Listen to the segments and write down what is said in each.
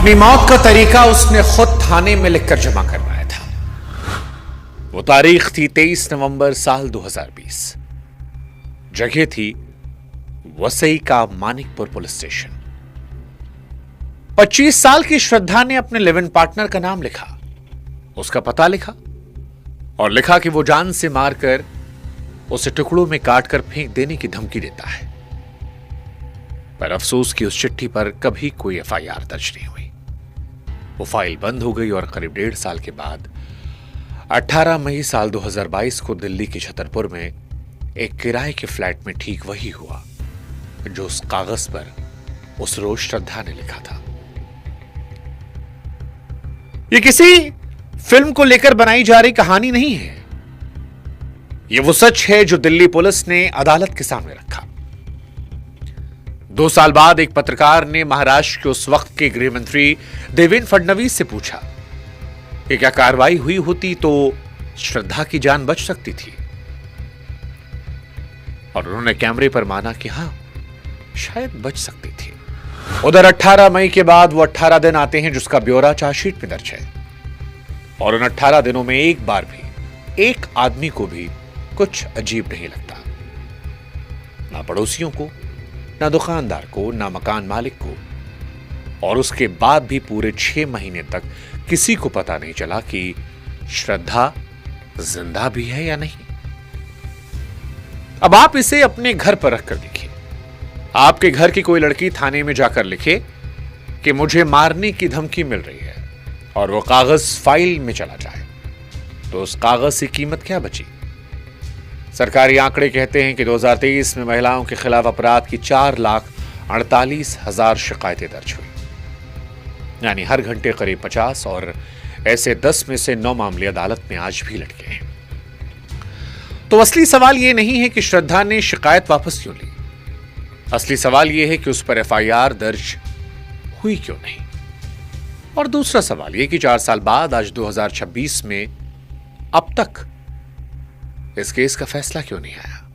अपनी मौत का तरीका उसने खुद थाने में लिखकर जमा करवाया था। वो तारीख थी 23 नवंबर साल 2020। जगह थी वसई का मानिकपुर पुलिस स्टेशन। 25 साल की श्रद्धा ने अपने लिव इन पार्टनर का नाम लिखा, उसका पता लिखा और लिखा कि वो जान से मारकर उसे टुकड़ों में काटकर फेंक देने की धमकी देता है। पर अफसोस की उस चिट्ठी पर कभी कोई एफआईआर दर्ज नहीं हुई। वो फाइल बंद हो गई और करीब 1.5 साल के बाद 18 मई साल 2022 को दिल्ली के छतरपुर में एक किराए के फ्लैट में ठीक वही हुआ जो उस कागज पर उस रोज श्रद्धा ने लिखा था। ये किसी फिल्म को लेकर बनाई जा रही कहानी नहीं है। ये वो सच है जो दिल्ली पुलिस ने अदालत के सामने रखा। 2 साल बाद एक पत्रकार ने महाराष्ट्र के उस वक्त के गृह मंत्री देवेंद्र फडणवीस से पूछा कि क्या कार्रवाई हुई होती तो श्रद्धा की जान बच सकती थी, और उन्होंने कैमरे पर माना कि हां, शायद बच सकती थी। उधर 18 मई के बाद वो 18 दिन आते हैं जिसका ब्यौरा चार्जशीट में दर्ज है, और उन 18 दिनों में एक बार भी एक आदमी को भी कुछ अजीब नहीं लगता। ना पड़ोसियों को, ना दुकानदार को, ना मकान मालिक को, और उसके बाद भी पूरे 6 महीने तक किसी को पता नहीं चला कि श्रद्धा जिंदा भी है या नहीं। अब आप इसे अपने घर पर रखकर देखिए। आपके घर की कोई लड़की थाने में जाकर लिखे कि मुझे मारने की धमकी मिल रही है और वो कागज फाइल में चला जाए, तो उस कागज की कीमत क्या बची? सरकारी आंकड़े कहते हैं कि 2023 में महिलाओं के खिलाफ अपराध की 4,48,000 शिकायतें दर्ज हुई, यानी हर घंटे करीब 50, और ऐसे 10 में से 9 मामले अदालत में आज भी लटके हैं। तो असली सवाल यह नहीं है कि श्रद्धा ने शिकायत वापस क्यों ली। असली सवाल यह है कि उस पर एफआईआर दर्ज हुई क्यों नहीं। और दूसरा सवाल यह कि 4 साल बाद आज 2026 में अब तक इस केस का फैसला क्यों नहीं आया।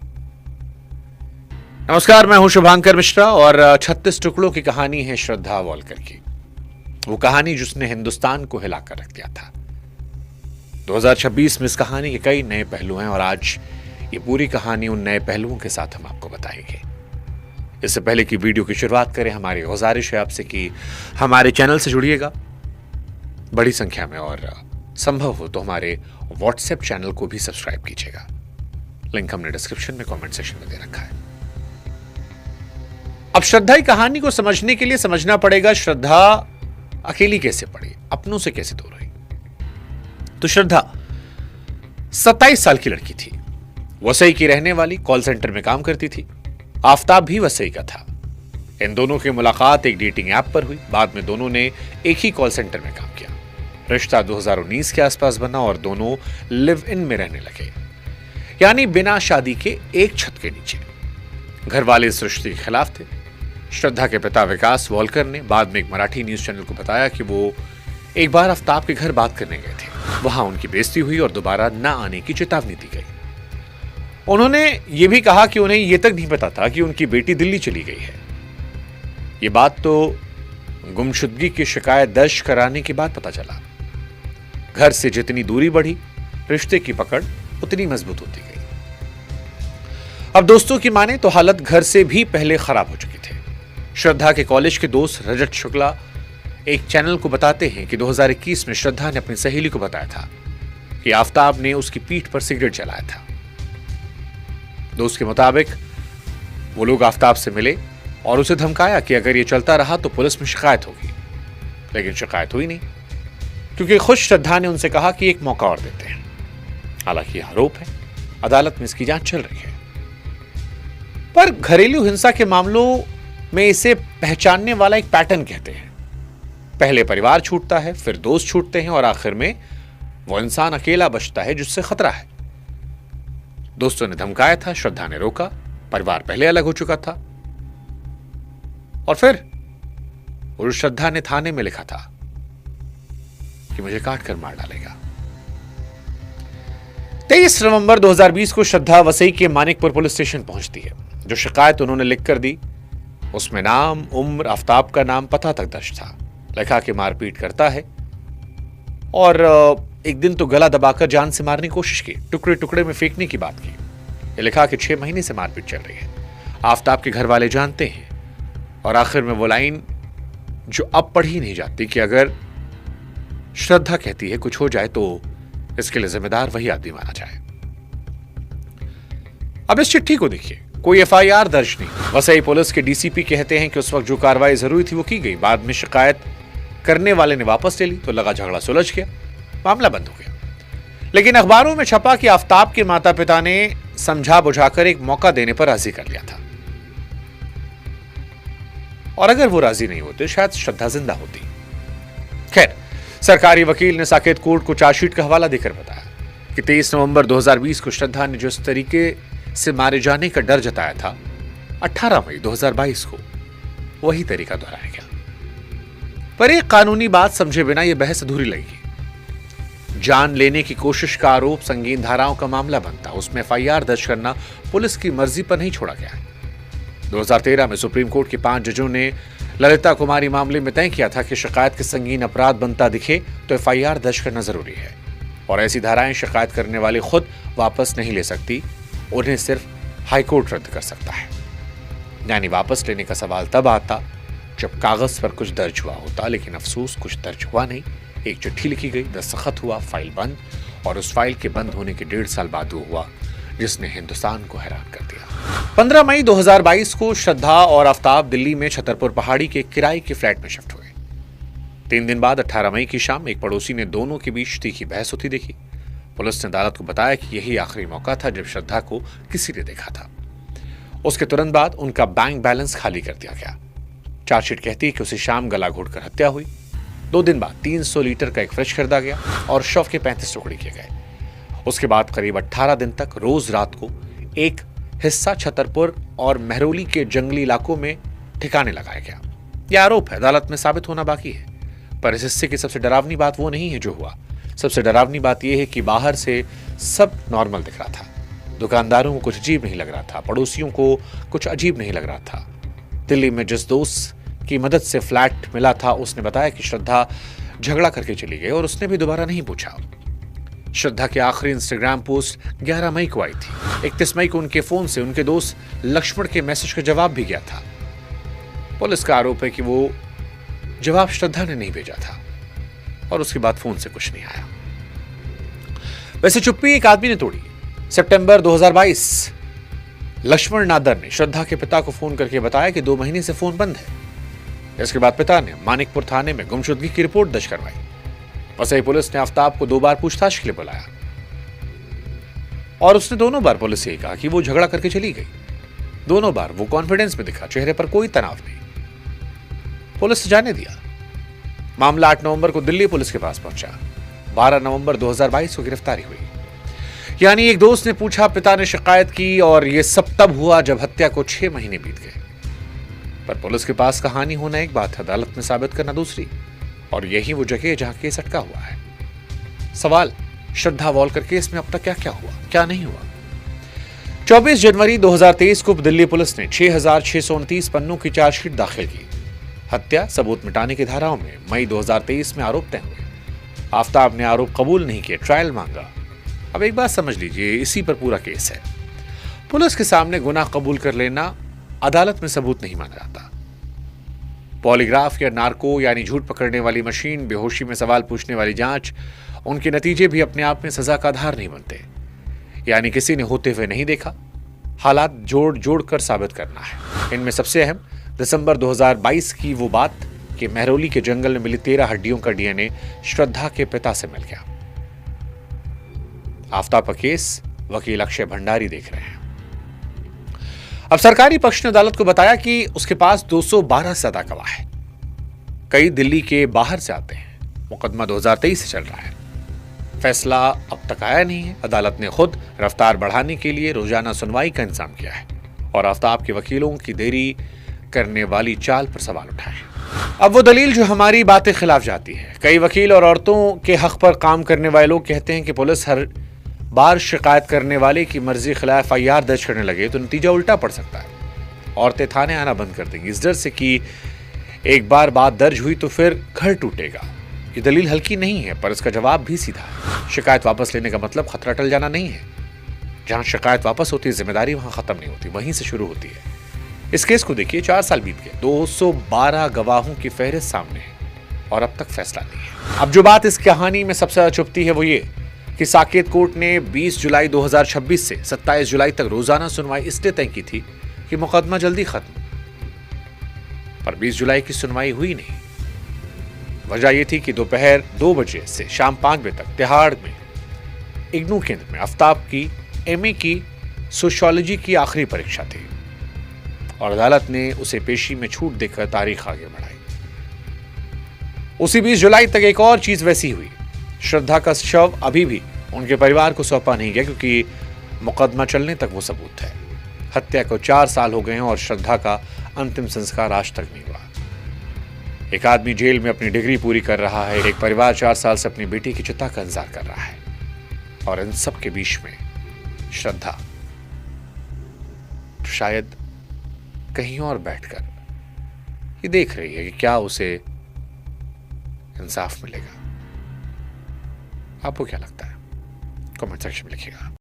नमस्कार, मैं हूं शुभांकर मिश्रा और 36 टुकड़ों की कहानी है श्रद्धा वॉलकर की। वो कहानी जिसने हिंदुस्तान को हिलाकर रख दिया था। 2026 में इस कहानी के कई नए पहलू हैं और आज ये पूरी कहानी उन नए पहलुओं के साथ हम आपको बताएंगे। इससे पहले कि वीडियो की शुरुआत करें, हमारी गुजारिश है आपसे कि हमारे चैनल से जुड़िएगा बड़ी संख्या में, और संभव हो तो हमारे व्हाट्सएप चैनल को भी सब्सक्राइब कीजिएगा। लिंक हमने डिस्क्रिप्शन में कमेंट सेक्शन में दे रखा है। अब श्रद्धा की कहानी को समझने के लिए समझना पड़ेगा श्रद्धा अकेली कैसे पड़ी, अपनों से कैसे दूर हुई। तो श्रद्धा 27 साल की लड़की थी, वसई की रहने वाली, कॉल सेंटर में काम करती थी। आफ्ताब भी वसई का था। इन दोनों की मुलाकात एक डेटिंग ऐप पर हुई। बाद में दोनों ने एक ही कॉल सेंटर में काम किया। रिश्ता 2019 के आसपास बना और दोनों लिव इन में रहने लगे, यानी बिना शादी के एक छत के नीचे। घर वाले इस रिश्ते के खिलाफ थे। श्रद्धा के पिता विकास वॉलकर ने बाद में एक मराठी न्यूज चैनल को बताया कि वो एक बार आफ्ताब के घर बात करने गए थे। वहां उनकी बेइज्जती हुई और दोबारा न आने की चेतावनी दी गई। उन्होंने ये भी कहा कि उन्हें यह तक नहीं पता था कि उनकी बेटी दिल्ली चली गई है। ये बात तो गुमशुदगी की शिकायत दर्ज कराने के बाद पता चला। घर से जितनी दूरी बढ़ी, रिश्ते की पकड़ उतनी मजबूत होती गई। अब दोस्तों की माने तो हालत घर से भी पहले खराब हो चुकी थी। श्रद्धा के कॉलेज के दोस्त रजत शुक्ला एक चैनल को बताते हैं कि 2021 में श्रद्धा ने अपनी सहेली को बताया था कि आफ्ताब ने उसकी पीठ पर सिगरेट जलाया था। दोस्त के मुताबिक वो लोग आफ्ताब से मिले और उसे धमकाया कि अगर ये चलता रहा तो पुलिस में शिकायत होगी, लेकिन शिकायत हुई नहीं, क्योंकि खुद श्रद्धा ने उनसे कहा कि एक मौका और देते हैं। हालांकि आरोप है, अदालत में इसकी जांच चल रही है। पर घरेलू हिंसा के मामलों में इसे पहचानने वाला एक पैटर्न कहते हैं। पहले परिवार छूटता है, फिर दोस्त छूटते हैं और आखिर में वो इंसान अकेला बचता है जिससे खतरा है। दोस्तों ने धमकाया था, श्रद्धा ने रोका, परिवार पहले अलग हो चुका था, और फिर उस श्रद्धा ने थाने में लिखा था कि मुझे काट कर मार डालेगा। 23 नवंबर 2020 को श्रद्धा वसई के मानिकपुर पुलिस स्टेशन पहुंचती है। जो शिकायत उन्होंने लिखकर दी उसमें नाम, उम्र, आफ्ताब का नाम, पता तक दर्ज था। लिखा कि मारपीट करता है और एक दिन तो गला दबाकर जान से मारने की कोशिश की, टुकड़े टुकड़े में फेंकने की बात की। ये लिखा कि 6 महीने से मारपीट चल रही है, आफताब के घर वाले जानते हैं। और आखिर में वो लाइन जो अब पढ़ी नहीं जाती कि अगर श्रद्धा कहती है कुछ हो जाए तो इसके लिए जिम्मेदार वही आदमी माना जाए। अब इस चिट्ठी को देखिए, कोई एफआईआर दर्ज नहीं। वसई पुलिस के डीसीपी कहते हैं कि उस वक्त जो कार्रवाई जरूरी थी वो की गई, बाद में शिकायत करने वाले ने वापस ले ली तो लगा झगड़ा सुलझ गया, मामला बंद हो गया। लेकिन अखबारों में छपा कि आफताब के माता पिता ने समझा बुझाकर एक मौका देने पर राजी कर लिया था, और अगर वो राजी नहीं होते शायद श्रद्धा जिंदा होती। खैर, सरकारी वकील ने साकेत कोर्ट को चार्जशीट का हवाला देकर बताया कि 23 नवंबर 2020 को श्रद्धा ने जिस तरीके से मारे जाने का डर जताया था, 18 मई 2022 को वही तरीका दोहराया गया। पर एक कानूनी बात समझे बिना यह बहस अधूरी लगेगी। जान लेने की कोशिश का आरोप संगीन धाराओं का मामला बनता, उसमें एफआईआर दर्ज करना पुलिस की मर्जी पर नहीं छोड़ा गया है। 2013 में सुप्रीम कोर्ट के 5 जजों ने ललिता कुमारी मामले में तय किया था कि शिकायत के संगीन अपराध बनता दिखे तो एफआईआर दर्ज करना जरूरी है, और ऐसी धाराएं शिकायत करने वाले खुद वापस नहीं ले सकती, उन्हें सिर्फ हाईकोर्ट रद्द कर सकता है। यानी वापस लेने का सवाल तब आता जब कागज पर कुछ दर्ज हुआ होता, लेकिन अफसोस कुछ दर्ज हुआ नहीं। एक चिट्ठी लिखी गई, दस्तखत हुआ, फाइल बंद, और उस फाइल के बंद होने के 1.5 साल बाद वो हुआ जिसने हिंदुस्तान को हैरान कर दिया। 15 मई 2022 को श्रद्धा और आफताब दिल्ली में छतरपुर पहाड़ी के किराए के फ्लैट में शिफ्ट हुए। 3 दिन बाद 18 मई की शाम एक पड़ोसी ने दोनों के बीच तीखी बहस होती देखी। पुलिस ने अदालत को बताया कि यही आखिरी मौका था जब श्रद्धा को किसी ने देखा था। उसके तुरंत बाद उनका बैंक बैलेंस खाली कर दिया गया। चार्जशीट कहती है कि उसी शाम गला घोटकर हत्या हुई। 2 दिन बाद 300 लीटर का एक फ्रिज खरीदा गया और शव के 35 टुकड़े किए गए। उसके बाद करीब 18 दिन तक रोज रात को एक हिस्सा छतरपुर और महरौली के जंगली इलाकों में ठिकाने लगाया गया। यह आरोप है, अदालत में साबित होना बाकी है। पर इस हिस्से की सबसे डरावनी बात वो नहीं है जो हुआ। सबसे डरावनी बात यह है कि बाहर से सब नॉर्मल दिख रहा था। दुकानदारों को कुछ अजीब नहीं लग रहा था, पड़ोसियों को कुछ अजीब नहीं लग रहा था। दिल्ली में जिस दोस्त की मदद से फ्लैट मिला था उसने बताया कि श्रद्धा झगड़ा करके चली गई और उसने भी दोबारा नहीं पूछा। श्रद्धा के आखिरी इंस्टाग्राम पोस्ट 11 मई को आई थी। 31 मई को उनके फोन से उनके दोस्त लक्ष्मण के मैसेज का जवाब भी गया था। पुलिस का आरोप है कि वो जवाब श्रद्धा ने नहीं भेजा था और उसके बाद फोन से कुछ नहीं आया। वैसे चुप्पी एक आदमी ने तोड़ी। सितंबर 2022 लक्ष्मण नादर ने श्रद्धा के पिता को फोन करके बताया कि 2 महीने से फोन बंद है। इसके बाद पिता ने मानिकपुर थाने में गुमशुदगी की रिपोर्ट दर्ज करवाई। वसई पुलिस ने आफताब को 2 बार पूछताछ के लिए बुलाया और उसने दोनों बार पुलिस से यही कहा कि वो झगड़ा करके चली गई। दोनों बार वो कॉन्फिडेंस में दिखा, चेहरे पर कोई तनाव नहीं। पुलिस ने जाने दिया। मामला 8 नवंबर को दिल्ली पुलिस के पास पहुंचा। 12 नवंबर 2022 को गिरफ्तारी हुई। यानी एक दोस्त ने पूछा, पिता ने शिकायत की, और यह सब तब हुआ जब हत्या को 6 महीने बीत गए। पर पुलिस के पास कहानी होना एक बात है, अदालत में साबित करना दूसरी, और यही वो जगह है जहां केस अटका हुआ है। सवाल, श्रद्धा वॉलकर केस में अब तक क्या क्या हुआ, क्या नहीं हुआ। 24 जनवरी 2023 को दिल्ली पुलिस ने 6629 पन्नों की चार्जशीट दाखिल की। हत्या सबूत मिटाने की धाराओं में मई 2023 में आरोप तय हुए। आफताब ने आरोप कबूल नहीं किए, ट्रायल मांगा। अब एक बात समझ लीजिए, इसी पर पूरा केस है। पुलिस के सामने गुनाह कबूल कर लेना अदालत में सबूत नहीं माना जाता। पॉलीग्राफ या नार्को यानी झूठ पकड़ने वाली मशीन, बेहोशी में सवाल पूछने वाली जांच, उनके नतीजे भी अपने आप में सजा का आधार नहीं बनते। यानी किसी ने होते हुए नहीं देखा, हालात जोड़ जोड़ कर साबित करना है। इनमें सबसे अहम दिसंबर 2022 की वो बात कि महरौली के जंगल में मिली 13 हड्डियों का डीएनए श्रद्धा के पिता से मिल गया। आफताब का केस वकील अक्षय भंडारी देख रहे हैं। अब सरकारी पक्ष ने अदालत को बताया कि उसके पास 212 से ज्यादा गवाह है। कई दिल्ली के बाहर से आते हैं। मुकदमा 2023 से चल रहा है। फैसला अब तक आया नहीं है। अदालत ने खुद रफ्तार बढ़ाने के लिए रोजाना सुनवाई का इंतजाम किया है और आफताब के वकीलों की देरी करने वाली चाल पर सवाल उठाए। अब वो दलील जो हमारी बातें खिलाफ जाती है। कई वकील और औरतों के हक पर काम करने वाले लोग कहते हैं कि पुलिस हर बार शिकायत करने वाले की मर्जी खिलाफ एफआईआर दर्ज करने लगे तो नतीजा उल्टा पड़ सकता है। औरतें थाने आना बंद कर देंगी इस डर से कि एक बार बात दर्ज हुई तो फिर घर टूटेगा। ये दलील हल्की नहीं है, पर इसका जवाब भी सीधा है। शिकायत वापस लेने का मतलब खतरा टल जाना नहीं है। जहां शिकायत वापस होती है, जिम्मेदारी वहां खत्म नहीं होती, वहीं से शुरू होती है। इस केस को देखिए, 4 साल बीत गए, 212 गवाहों की फहरिस्त सामने है और अब तक फैसला नहीं है। अब जो बात इस कहानी में सबसे ज्यादा चुभती है वो ये कि साकेत कोर्ट ने 20 जुलाई 2026 से 27 जुलाई तक रोजाना सुनवाई इसलिए तय की थी कि मुकदमा जल्दी खत्म, पर 20 जुलाई की सुनवाई हुई नहीं। वजह यह थी कि दोपहर 2 बजे से शाम 5 बजे तक तिहाड़ में इग्नू केंद्र में आफ्ताब की एमए की सोशियोलॉजी की आखिरी परीक्षा थी और अदालत ने उसे पेशी में छूट देकर तारीख आगे बढ़ाई। उसी 20 जुलाई तक एक और चीज वैसी हुई। श्रद्धा का शव अभी भी उनके परिवार को सौंपा नहीं गया क्योंकि मुकदमा चलने तक वो सबूत है। हत्या को 4 साल हो गए हैं और श्रद्धा का अंतिम संस्कार आज तक नहीं हुआ। एक आदमी जेल में अपनी डिग्री पूरी कर रहा है, एक परिवार 4 साल से अपनी बेटी की चिता का इंतजार कर रहा है, और इन सब के बीच में श्रद्धा शायद कहीं और बैठकर ये देख रही है कि क्या उसे इंसाफ मिलेगा। आपको क्या लगता है? कमेंट सेक्शन में लिखिएगा।